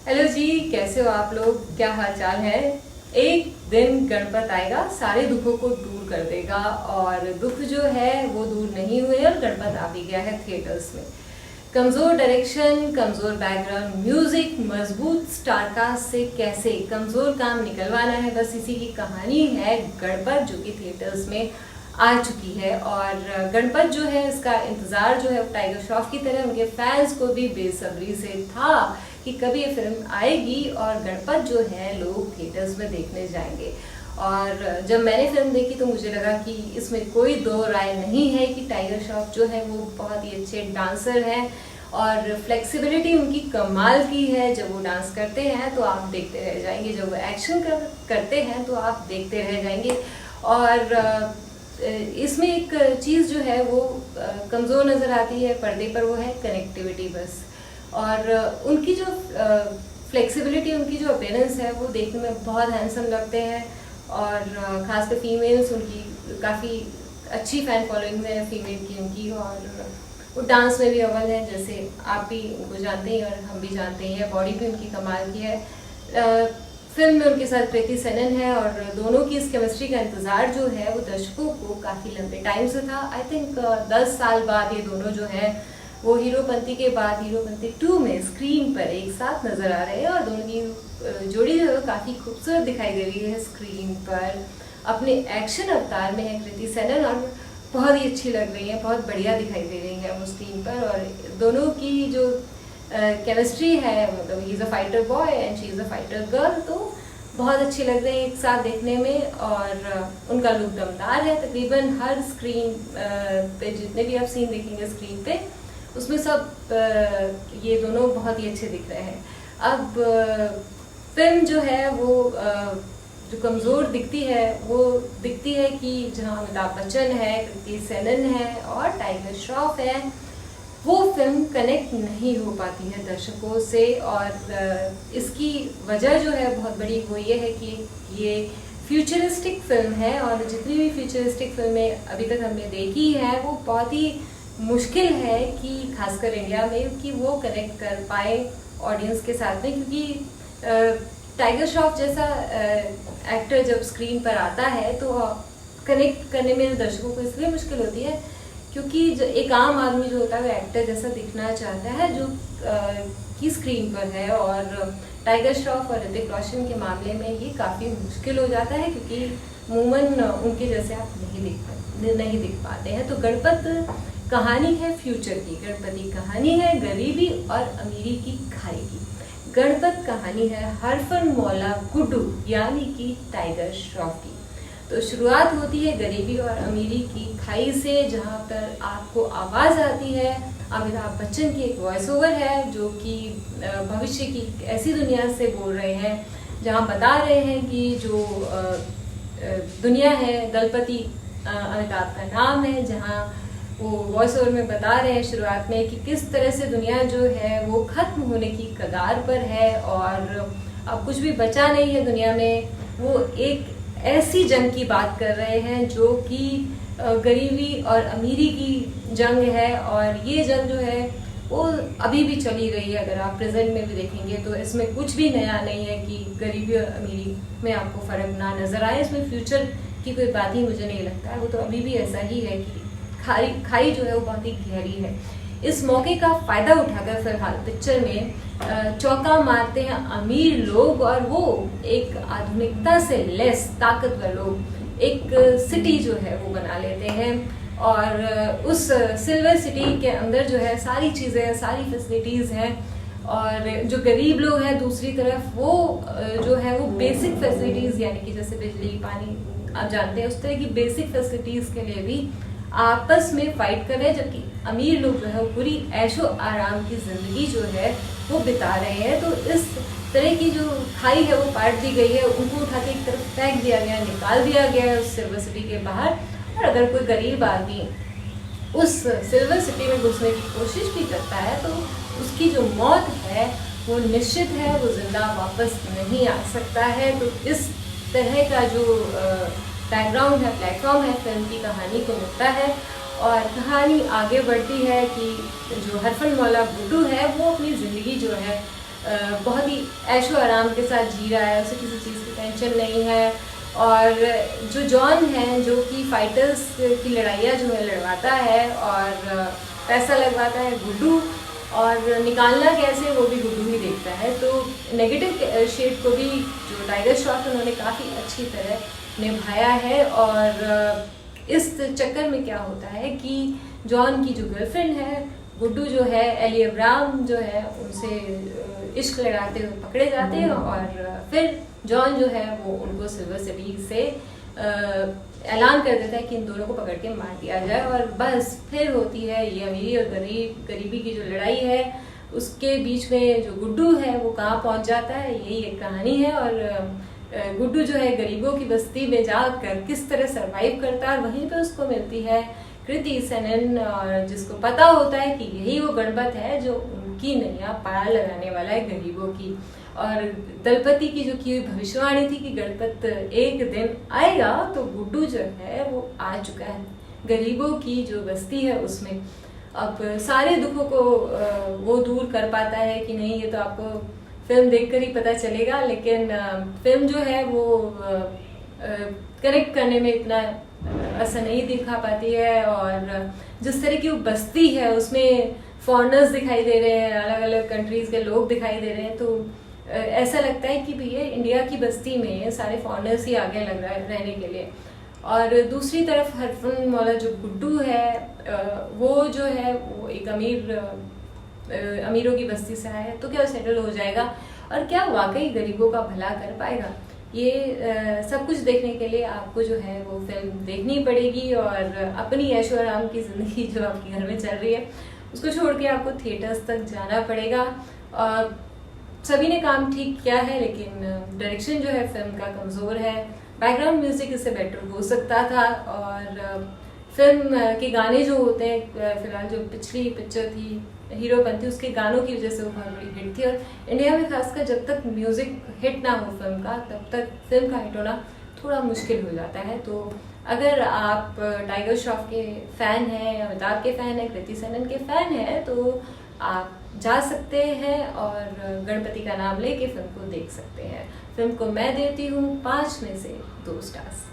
Hello जी, कैसे हो आप लोग? क्या हाल चाल है? एक दिन गणपत आएगा, सारे दुखों को दूर कर देगा। और दुख जो है वो दूर नहीं हुए और गणपत आ भी गया है थिएटर्स में। कमजोर डायरेक्शन, कमजोर बैकग्राउंड म्यूजिक, मजबूत स्टारकास्ट से कैसे कमजोर काम निकलवाना है, बस इसी की कहानी है गणपत, जो कि थिएटर्स में आ चुकी है। और गणपत जो है, इसका इंतजार जो है टाइगर श्रॉफ की तरह उनके फैंस को भी बेसब्री से था कि कभी ये फिल्म आएगी और गणपत जो है लोग थिएटर्स में देखने जाएंगे। और जब मैंने फिल्म देखी तो मुझे लगा कि इसमें कोई दो राय नहीं है कि टाइगर श्रॉफ जो है वो बहुत ही अच्छे डांसर हैं और फ्लेक्सिबिलिटी उनकी कमाल की है। जब वो डांस करते हैं तो आप देखते रह जाएंगे, जब वो एक्शन करते हैं तो आप देखते रह जाएंगे। और इसमें एक चीज़ जो है वो कमज़ोर नज़र आती है पर्दे पर, वो है कनेक्टिविटी बस। और उनकी जो फ्लेक्सिबिलिटी, उनकी जो अपीयरेंस है वो देखने में बहुत हैंडसम लगते हैं। और खासकर फीमेल्स, उनकी काफ़ी अच्छी फ़ैन फॉलोइंग है फीमेल की उनकी। और वो डांस में भी अव्वल है, जैसे आप भी उनको जानते हैं और हम भी जानते हैं। बॉडी भी उनकी कमाल की है। फिल्म में उनके साथ कृति सेनन है और दोनों की इस केमिस्ट्री का इंतज़ार जो है वो दर्शकों को काफ़ी लंबे टाइम से था। आई थिंक 10 साल बाद ये दोनों जो हैं वो हीरोपंती के बाद हीरोपंती 2 में स्क्रीन पर एक साथ नजर आ रहे हैं। और दोनों की जोड़ी जो है काफ़ी खूबसूरत दिखाई दे रही है स्क्रीन पर। अपने एक्शन अवतार में है कृति सेनन और बहुत ही अच्छी लग रही है, बहुत बढ़िया दिखाई दे रही है वो स्क्रीन पर। और दोनों की जो केमिस्ट्री है, मतलब he is a fighter boy and she is a fighter girl, तो बहुत अच्छी लग रही है एक साथ देखने में। और उनका लुक दमदार है। तकरीबन हर स्क्रीन पे जितने भी आप सीन देखेंगे स्क्रीन पे, उसमें सब ये दोनों बहुत ही अच्छे दिख रहे हैं। अब फिल्म जो है वो जो कमज़ोर दिखती है वो दिखती है कि जहाँ अमिताभ बच्चन है, कृति सेनन है और टाइगर श्रॉफ है, वो फिल्म कनेक्ट नहीं हो पाती है दर्शकों से। और इसकी वजह जो है बहुत बड़ी वो ये है कि ये फ्यूचरिस्टिक फिल्म है। और जितनी भी फ्यूचरिस्टिक फिल्में अभी तक हमने देखी है वो बहुत ही मुश्किल है कि खासकर इंडिया में कि वो कनेक्ट कर पाए ऑडियंस के साथ में। क्योंकि टाइगर श्रॉफ जैसा एक्टर जब स्क्रीन पर आता है तो कनेक्ट करने में दर्शकों को इसलिए मुश्किल होती है क्योंकि जो एक आम आदमी जो होता है वो एक्टर जैसा दिखना चाहता है जो की स्क्रीन पर है। और टाइगर श्रॉफ और ऋतिक रोशन के मामले में ये काफ़ी मुश्किल हो जाता है क्योंकि अमूमन उनके जैसे आप नहीं दिख पाते हैं। तो गणपत कहानी है फ्यूचर की, गणपति कहानी है गरीबी और अमीरी की खाई की। गणपत कहानी है हरफन मौला गुड्डू यानी कि टाइगर श्रॉफ की। तो शुरुआत होती है गरीबी और अमीरी की खाई से, जहाँ पर आपको आवाज़ आती है अमिताभ बच्चन की एक वॉइस ओवर है जो कि भविष्य की ऐसी दुनिया से बोल रहे हैं जहाँ बता रहे हैं कि जो दुनिया है दलपति अमिताभ का नाम है, जहाँ वो वॉइस ओवर में बता रहे हैं शुरुआत में कि किस तरह से दुनिया जो है वो खत्म होने की कगार पर है और अब कुछ भी बचा नहीं है दुनिया में। वो एक ऐसी जंग की बात कर रहे हैं जो कि गरीबी और अमीरी की जंग है। और ये जंग जो है वो अभी भी चली रही है। अगर आप प्रेजेंट में भी देखेंगे तो इसमें कुछ भी नया नहीं है कि गरीबी और अमीरी में आपको फ़र्क ना नज़र आए। इसमें फ्यूचर की कोई बात ही मुझे नहीं लगता है, वो तो अभी भी ऐसा ही है कि खाई जो है वो बहुत ही गहरी है। इस मौके का फ़ायदा उठाकर फिलहाल पिक्चर में चौका मारते हैं अमीर लोग और वो एक आधुनिकता से लेस ताकतवर लोग एक सिटी जो है वो बना लेते हैं। और उस सिल्वर सिटी के अंदर जो है सारी चीज़ें, सारी फैसिलिटीज़ हैं। और जो गरीब लोग हैं दूसरी तरफ, वो जो है वो बेसिक फैसिलिटीज़ यानी कि जैसे बिजली, पानी, आप जानते हैं उस तरह की बेसिक फैसिलिटीज़ के लिए भी आपस में फाइट कर रहे हैं। जबकि अमीर लोग जो है वो पूरी ऐशो आराम की ज़िंदगी जो है वो बिता रहे हैं। तो इस तरह की जो खाई है वो पाट दी गई है, उनको उठा के एक तरफ फेंक दिया गया, निकाल दिया गया है उस सिल्वर सिटी के बाहर। और अगर कोई गरीब आदमी उस सिल्वर सिटी में घुसने की कोशिश भी करता है तो उसकी जो मौत है वो निश्चित है, वो जिंदा वापस नहीं आ सकता है। तो इस तरह का जो बैकग्राउंड है, प्लेटफॉर्म है, फिल्म की कहानी को मिलता है। और कहानी आगे बढ़ती है कि जो हरफन मौला गुड्डू है वो अपनी ज़िंदगी जो है बहुत ही ऐशो आराम के साथ जी रहा है, उसे किसी चीज़ की टेंशन नहीं है। और जो जॉन है जो कि फाइटर्स की लड़ाइयाँ जो है लड़वाता है और पैसा लगवाता है गुड्डू, और निकालना कैसे वो भी गुड्डू ही देखता है। तो नेगेटिव शेड को भी जो टाइगर श्रॉफ उन्होंने काफ़ी अच्छी तरह निभाया है। और इस चक्कर में क्या होता है कि जॉन की जो गर्लफ्रेंड है गुड्डू जो है, एली अब्राहम जो है, उनसे इश्क लगाते हुए पकड़े जाते हैं और फिर जॉन जो है वो उनको सिल्वर सिटी से ऐलान कर देता है कि इन दोनों को पकड़ के मार दिया जाए। और बस फिर होती है ये अमीरी और गरीबी की जो लड़ाई है, उसके बीच में जो गुड्डू है वो कहाँ पहुँच जाता है, यही एक कहानी है। और गुड्डू जो है गरीबों की बस्ती में जाकर किस तरह सरवाइव करता है, और वहीं पे उसको मिलती है कृति सेनन, और जिसको पता होता है कि यही वो गणपत है जो उनकी नैया पार लगाने वाला है गरीबों की। और दलपति की जो की भविष्यवाणी थी कि गणपत एक दिन आएगा, तो गुड्डू जो है वो आ चुका है गरीबों की जो बस्ती है उसमें। अब सारे दुखों को वो दूर कर पाता है कि नहीं, ये तो आपको फिल्म देखकर ही पता चलेगा। लेकिन फिल्म जो है वो कनेक्ट करने में इतना असर नहीं दिखा पाती है। और जिस तरह की वो बस्ती है उसमें फॉरेनर्स दिखाई दे रहे हैं, अलग अलग कंट्रीज के लोग दिखाई दे रहे हैं, तो ऐसा लगता है कि भैया इंडिया की बस्ती में सारे फॉरेनर्स ही आगे लग रहा है रहने के लिए। और दूसरी तरफ हरफन वाला जो गुड्डू है वो जो है वो एक अमीरों की बस्ती से आया है, तो क्या सेटल हो जाएगा और क्या वाकई गरीबों का भला कर पाएगा। ये सब कुछ देखने के लिए आपको जो है वो फिल्म देखनी पड़ेगी। और अपनी ऐशो आराम की ज़िंदगी जो आपके घर में चल रही है उसको छोड़ के आपको थिएटर्स तक जाना पड़ेगा। और सभी ने काम ठीक किया है, लेकिन डायरेक्शन जो है फिल्म का कमज़ोर है, बैकग्राउंड म्यूजिक इससे बेटर हो सकता था। और फिल्म के गाने जो होते हैं, फिलहाल जो पिछली पिक्चर थी हीरोपंती, उसके गानों की वजह से वो बहुत बड़ी हिट थी। और इंडिया में खासकर जब तक म्यूजिक हिट ना हो फिल्म का, तब तक फिल्म का हिट होना थोड़ा मुश्किल हो जाता है। तो अगर आप टाइगर श्रॉफ के फैन हैं, अमिताभ के फैन हैं, कृति सेनन के फैन हैं, तो आप जा सकते हैं और गणपति का नाम लेके फिल्म को देख सकते हैं। फिल्म को मैं देती हूँ 5 में से 2 स्टार्स।